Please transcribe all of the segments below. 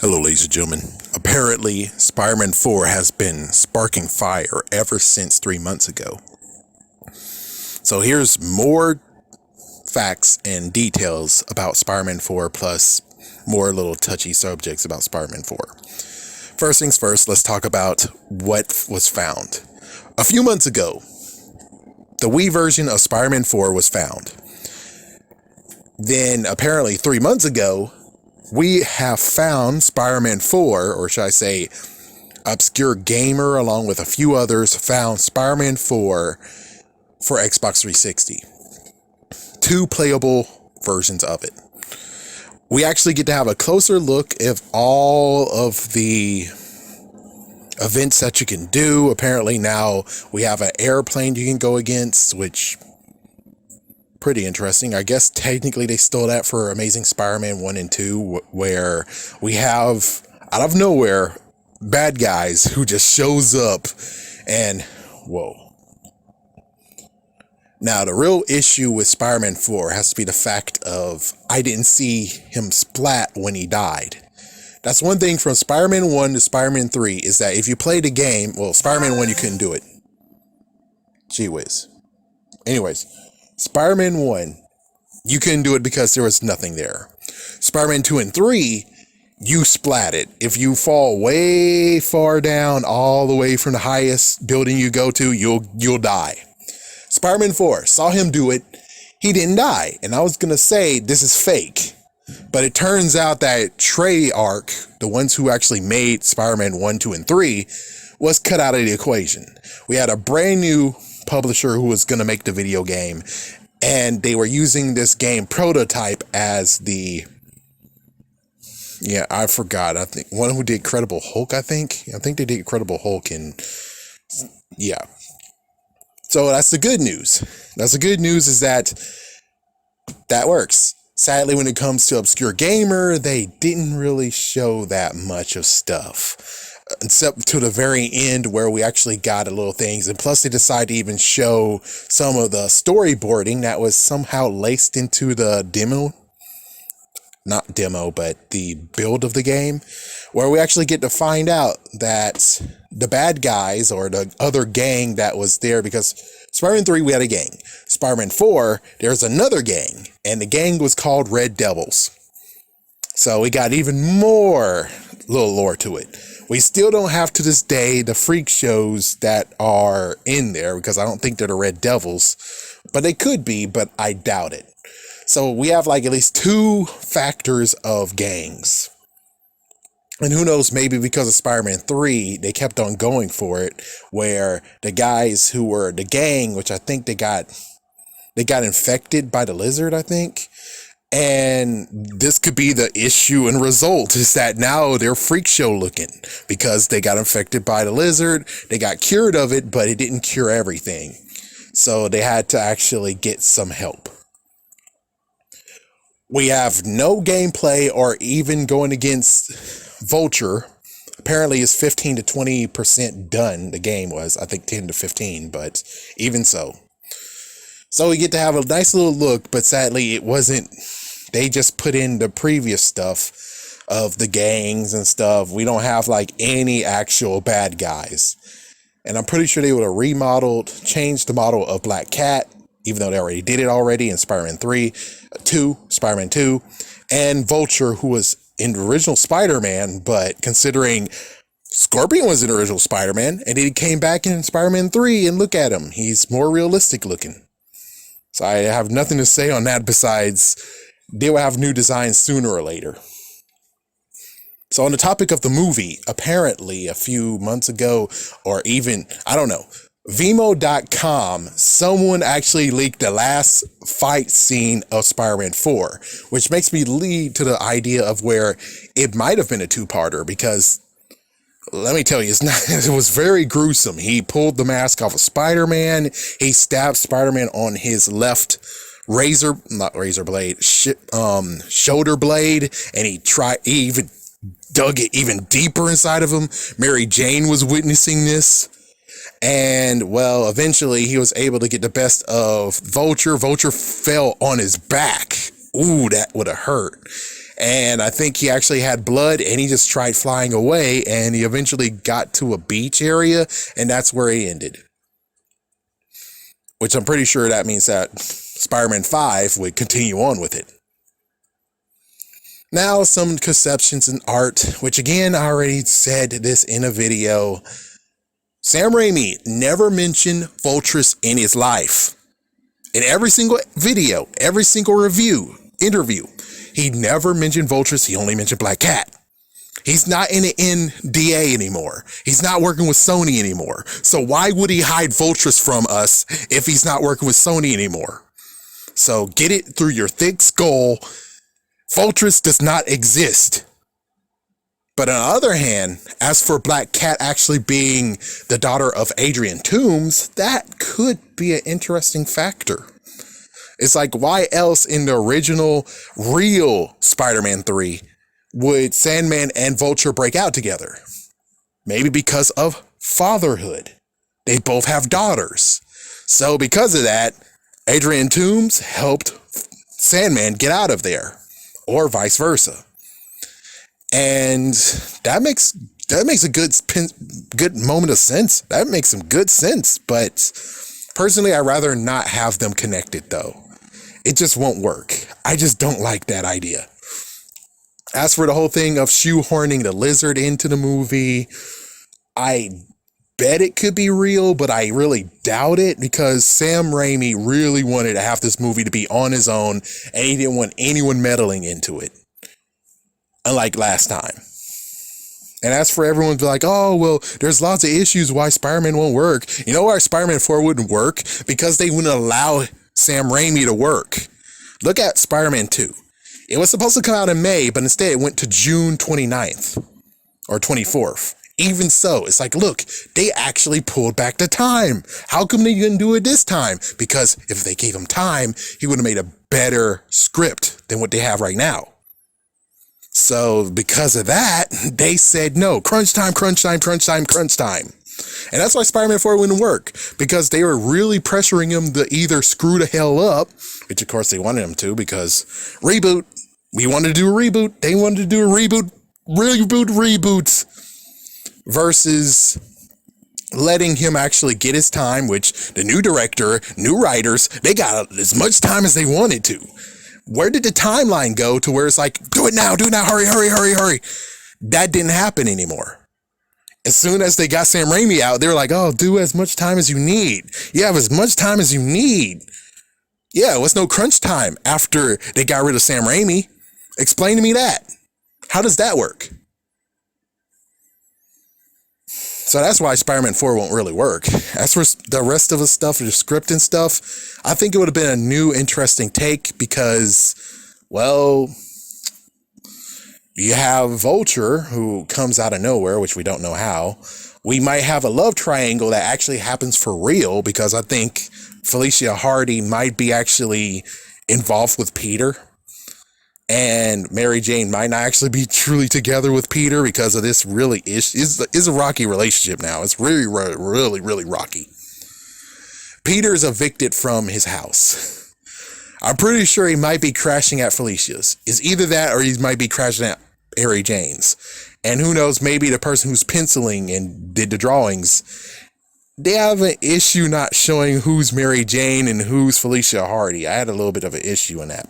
Hello, ladies and gentlemen. Apparently, Spider-Man 4 has been sparking fire ever since 3 months ago. So here's more facts and details about Spider-Man 4, plus more little touchy subjects about Spider-Man 4. First things first, let's talk about what was found. A few months ago, the Wii version of Spider-Man 4 was found. Then, apparently 3 months ago, we have found Spider-Man 4, or should I say, Obscure Gamer, along with a few others, found Spider-Man 4 for Xbox 360. 2 playable versions of it. We actually get to have a closer look at all of the events that you can do. Apparently now we have an airplane you can go against, which pretty interesting. I guess technically they stole that for Amazing Spider-Man 1 and 2, where we have, out of nowhere, bad guys who just shows up and, whoa. Now, the real issue with Spider-Man 4 has to be the fact of I didn't see him splat when he died. That's one thing from Spider-Man 1 to Spider-Man 3 is that if you play the game, well, Spider-Man 1, you couldn't do it. Gee whiz. Anyways, Spider-Man 1, you couldn't do it because there was nothing there. Spider-Man 2 and 3, you splatted. If you fall way far down, all the way from the highest building you go to, you'll die. Spider-Man 4, saw him do it. He didn't die. And I was going to say this is fake. But it turns out that Treyarch, the ones who actually made Spider-Man 1, 2, and 3, was cut out of the equation. We had a brand new publisher who was going to make the video game, and they were using this game prototype as the, I forgot, I think one who did Incredible Hulk. I think they did Incredible Hulk, and so that's the good news. Is that works. Sadly, when it comes to Obscure Gamer, they didn't really show that much of stuff. Except to the very end where we actually got a little things. And plus they decided to even show some of the storyboarding that was somehow laced into the demo. Not demo, but the build of the game. Where we actually get to find out that the bad guys or the other gang that was there, because Spider-Man 3, we had a gang. Spider-Man 4, there's another gang. And the gang was called Red Devils. So we got even more little lore to it. We still don't have to this day the freak shows that are in there, because I don't think they're the Red Devils, but they could be, but I doubt it. So we have like at least 2 factors of gangs. And who knows, maybe because of Spider-Man 3, they kept on going for it, where the guys who were the gang, which I think they got infected by the lizard, I think. And this could be the issue and result, is that now they're freak show looking because they got infected by the lizard. They got cured of it, but it didn't cure everything. So they had to actually get some help. We have no gameplay or even going against Vulture. Apparently it's 15 to 20% done. The game was, I think 10 to 15, but even so. So we get to have a nice little look, but sadly it wasn't. They just put in the previous stuff of the gangs and stuff. We don't have like any actual bad guys. And I'm pretty sure they would have changed the model of Black Cat, even though they already did it already in Spider-Man 2, Spider-Man 2, and Vulture, who was in the original Spider-Man, but considering Scorpion was in the original Spider-Man, and he came back in Spider-Man 3, and look at him. He's more realistic looking. So I have nothing to say on that besides they will have new designs sooner or later. So on the topic of the movie, apparently a few months ago, or even, I don't know, Vimo.com, someone actually leaked the last fight scene of Spider-Man 4, which makes me lead to the idea of where it might have been a 2-parter, because let me tell you, it was very gruesome. He pulled the mask off of Spider-Man. He stabbed Spider-Man on his left shoulder blade, and he even dug it even deeper inside of him. Mary Jane was witnessing this. And, well, eventually he was able to get the best of Vulture. Vulture fell on his back. Ooh, that would have hurt. And I think he actually had blood and he just tried flying away and he eventually got to a beach area and that's where he ended. Which I'm pretty sure that means that Spider-Man 5 would continue on with it. Now, some conceptions in art, which again, I already said this in a video. Sam Raimi never mentioned Vulture in his life. In every single video, every single interview, he never mentioned Vulture. He only mentioned Black Cat. He's not in an NDA anymore. He's not working with Sony anymore. So why would he hide Vulture from us if he's not working with Sony anymore? So get it through your thick skull. Vulture does not exist. But on the other hand, as for Black Cat actually being the daughter of Adrian Toomes, that could be an interesting factor. It's like, why else in the original real Spider-Man 3 would Sandman and Vulture break out together? Maybe because of fatherhood. They both have daughters. So because of that, Adrian Toomes helped Sandman get out of there, or vice versa. And that makes a good moment of sense. That makes some good sense. But personally, I'd rather not have them connected, though. It just won't work. I just don't like that idea. As for the whole thing of shoehorning the lizard into the movie, I bet it could be real, but I really doubt it because Sam Raimi really wanted to have this movie to be on his own and he didn't want anyone meddling into it. Unlike last time. And as for everyone to be like, oh, well, there's lots of issues why Spider-Man won't work. You know why Spider-Man 4 wouldn't work? Because they wouldn't allow Sam Raimi to work. Look at Spider-Man 2. It was supposed to come out in May, but instead it went to June 29th or 24th. Even so, it's like, look, they actually pulled back the time. How come they didn't do it this time? Because if they gave him time, he would have made a better script than what they have right now. So because of that, they said, no, crunch time, crunch time, crunch time, crunch time. And that's why Spider-Man 4 wouldn't work, because they were really pressuring him to either screw the hell up, which of course they wanted him to, because reboot, we wanted to do a reboot. They wanted to do a reboot, versus letting him actually get his time, which the new director, new writers, they got as much time as they wanted to. Where did the timeline go to where it's like, do it now, hurry, hurry, hurry, hurry. That didn't happen anymore. As soon as they got Sam Raimi out, they were like, oh, do as much time as you need. You have as much time as you need. Yeah, it was no crunch time after they got rid of Sam Raimi. Explain to me that. How does that work? So that's why Spider-Man 4 won't really work. As for the rest of the stuff, the script and stuff, I think it would have been a new, interesting take because, well, you have Vulture, who comes out of nowhere, which we don't know how. We might have a love triangle that actually happens for real because I think Felicia Hardy might be actually involved with Peter. And Mary Jane might not actually be truly together with Peter because of this really is a rocky relationship now. It's really, really, really rocky. Peter's evicted from his house. I'm pretty sure he might be crashing at Felicia's. It's either that or he might be crashing at Mary Jane's. And who knows, maybe the person who's penciling and did the drawings, they have an issue not showing who's Mary Jane and who's Felicia Hardy. I had a little bit of an issue in that.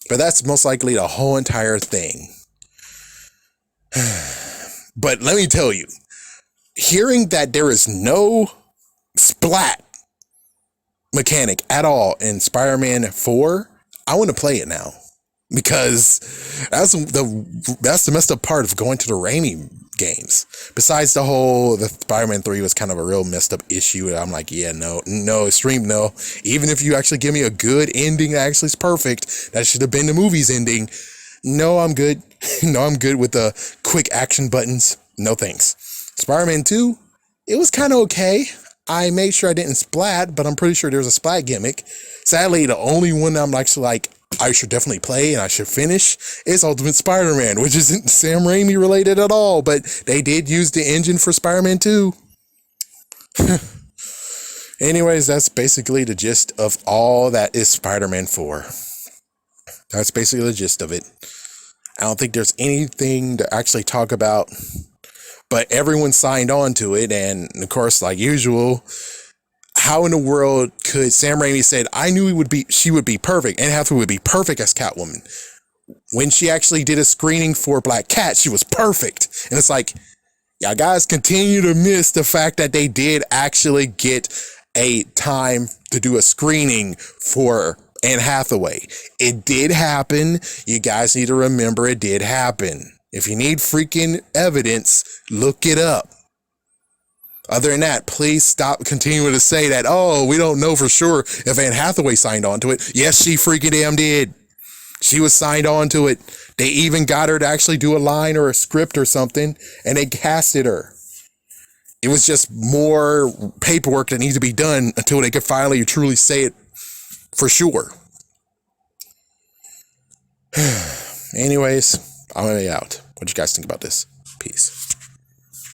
But that's most likely the whole entire thing. But let me tell you, hearing that there is no splat mechanic at all in Spider-Man 4, I want to play it now. Because that's the messed up part of going to the Raimi games. Besides the Spider-Man 3 was kind of a real messed up issue. And I'm like, yeah, no, extreme no. Even if you actually give me a good ending that actually is perfect, that should have been the movie's ending. No, I'm good. No, I'm good with the quick action buttons. No thanks. Spider-Man 2, it was kind of okay. I made sure I didn't splat, but I'm pretty sure there's a splat gimmick. Sadly, the only one I'm actually like, I should definitely play and I should finish is Ultimate Spider-Man, which isn't Sam Raimi related at all, but they did use the engine for Spider-Man 2. Anyways, that's basically the gist of all that is Spider-Man 4. That's basically the gist of it. I don't think there's anything to actually talk about, but everyone signed on to it. And of course, like usual, how in the world could Sam Raimi said, I knew she would be perfect. Anne Hathaway would be perfect as Catwoman. When she actually did a screening for Black Cat, she was perfect. And it's like, y'all guys continue to miss the fact that they did actually get a time to do a screening for Anne Hathaway. It did happen. You guys need to remember it did happen. If you need freaking evidence, look it up. Other than that, please stop continuing to say that, oh, we don't know for sure if Anne Hathaway signed on to it. Yes, she freaking damn did. She was signed on to it. They even got her to actually do a line or a script or something, and they casted her. It was just more paperwork that needs to be done until they could finally truly say it for sure. Anyways, I'm gonna be out. What do you guys think about this? Peace.